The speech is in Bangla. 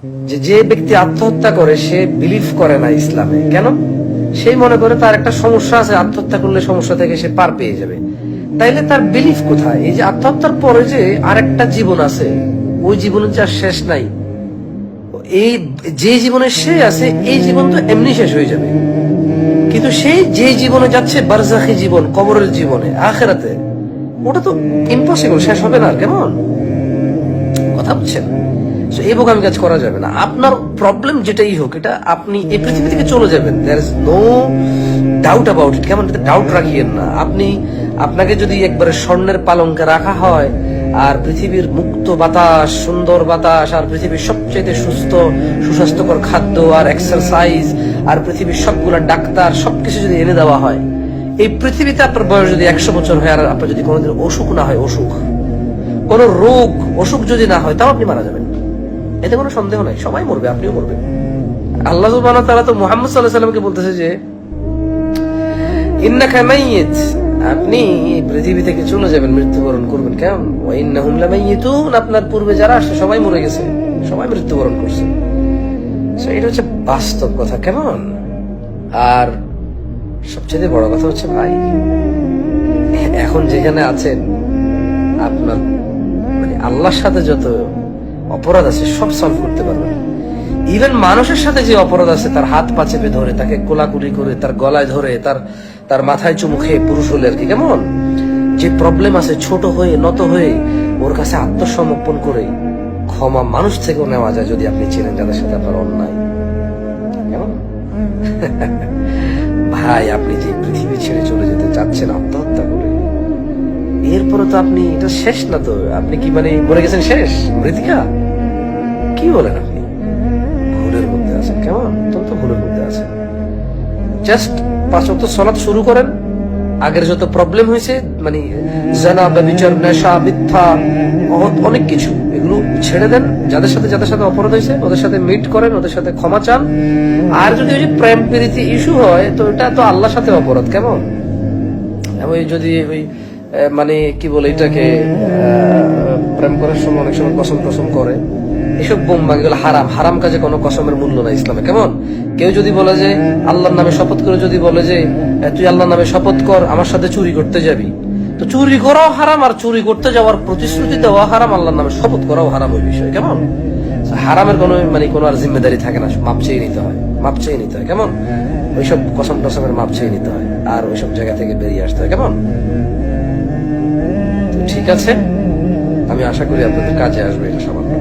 যে যে ব্যক্তি আত্মহত্যা করে সে বিলিভ করে না ইসলামে। কেন? সেই মনে করে তার একটা সমস্যা আছে, আত্মহত্যা করলে সমস্যা থেকে সে পার পেয়ে যাবে। তাইলে তার বিলিফ কোথায়? এই যে আত্মহত্যার পরে যে আরেকটা জীবন আছে, ওই জীবনের যে আর শেষ নাই, এই যে জীবনে সে আছে এই জীবন তো এমনি শেষ হয়ে যাবে, কিন্তু সেই যে জীবনে যাচ্ছে বারজাখী জীবন, কবরের জীবনে, আখিরাতে, ওটা তো ইম্পসিবল, শেষ হবে না। কেমন কথা বলছেন? এই বোকামি কাজ করা যাবে না। আপনার প্রবলেম যেটাই হোক, এটা আপনি এই পৃথিবী থেকে চলে যাবেন, there is no doubt about it. কেমন? ডাউট রাখিয়েন না। আপনাকে যদি একবারে স্বর্ণের পালঙ্কে রাখা হয়, আর পৃথিবীর মুক্ত বাতাস, সুন্দর বাতাস, আর পৃথিবীর সবচেয়ে সুস্থ সুস্বাস্থ্যকর খাদ্য আর এক্সারসাইজ, আর পৃথিবীর সবগুলা ডাক্তার, সবকিছু যদি এনে দেওয়া হয়, এই পৃথিবীতে আপনার বয়স যদি 100 বছর হয়, আর আপনার যদি কোনোদিন অসুখ না হয়, কোন রোগ অসুখ যদি না হয়, তাও আপনি মারা যাবেন, এতে কোনো সন্দেহ নাই। সবাই মরবে, আপনিও মরবেন। আল্লাহ সুবহানাহু ওয়া তাআলা তো মুহাম্মদ সাল্লাল্লাহু আলাইহি ওয়াসাল্লামকে বলতেছে যে ইন্নাকা মাইয়িত, আপনি পৃথিবী থেকে চলে যাবেন, মৃত্যুবরণ করবেন। কেমন? ওয়া ইন্নাহুম লামাইয়িতুন, আপনার পূর্বে যারা আসছে সবাই মরে গেছে, সবাই মৃত্যুবরণ করছে। এটা হচ্ছে বাস্তব কথা। কেমন? আর সবচেয়ে বড় কথা হচ্ছে ভাই, এখন যেখানে আছেন, আপনার মানে আল্লাহর সাথে যত অপরাধ আছে সব সলভ করতে পারবেন। ইভেন মানুষের সাথে যে অপরাধ আছে, তার হাত পা চেপে ধরে, তাকে কোলাকুলি করে, তার গলায় ধরে, তার মাথায় চুমু খেয়ে, পুরুষ হলে আর কি, কেমন যে প্রবলেম আছে, ছোট হয়ে নত হয়ে ওর কাছে আত্মসমর্পণ করে ক্ষমা মানুষ থেকেও নেওয়া যায়, যদি আপনি চেনেন যাদের সাথে আপনার অন্যায়। কেমন ভাই, আপনি যে পৃথিবী ছেড়ে চলে যেতে চাচ্ছেন আত্মহত্যা করে, এরপরে তো আপনি, এটা শেষ না তো, আপনি কি মানে মরে গেছেন, শেষ মৃতিকা? কি বলেন আপনি? ভুলের মধ্যে আছেন। কেমন? তো ভুলের মধ্যে আছেন। জাস্ট 5 ওয়াক্ত সালাত শুরু করেন। আগের যত প্রবলেম হয়েছে, মানে জানা, ব্যভিচার, নেশা, মিথ্যা, অনেক কিছু, এগুলো ছেড়ে দেন। যাদের সাথে অপরাধ হয়েছে ওদের সাথে মিট করেন, ওদের সাথে ক্ষমা চান। আর যদি ওই যে প্রেম প্রীতি ইস্যু হয়, তো এটা তো আল্লাহর সাথে অপরাধ। কেমন? ওই যদি ওই মানে কি বলে এটাকে, প্রেম করার সময় অনেক সময় কসম করে, এসব বোম্বা, এগুলো হারাম। হারাম কাজে কোনো কসমের মূল্য নাই ইসলামে। কেমন? কেউ যদি বলে যে আল্লাহর নামে শপথ করে, যদি বলে যে তুই আল্লাহর নামে শপথ কর, আমার সাথে চুরি করতে যাবি, তো চুরি করাও হারাম, আর চুরি করতে যাওয়ার প্রতিশ্রুতি দেওয়া হারাম, আল্লাহর নামে শপথ করাও হারাম। ওই বিষয় কেমন? হারামের কোনো মানে কোনো আর জিম্মেদারি থাকে না, মাপ চেয়ে নিতে হয়, মাপ চেয়ে নিতে হয়। কেমন? ওইসব কসম টসমের মাপ চেয়ে নিতে হয়, আর ওইসব জায়গা থেকে বেরিয়ে আসতে হয়। কেমন? ঠিক আছে, আমি আশা করি আপনাদের কাজে আসবে এটা সামান্য।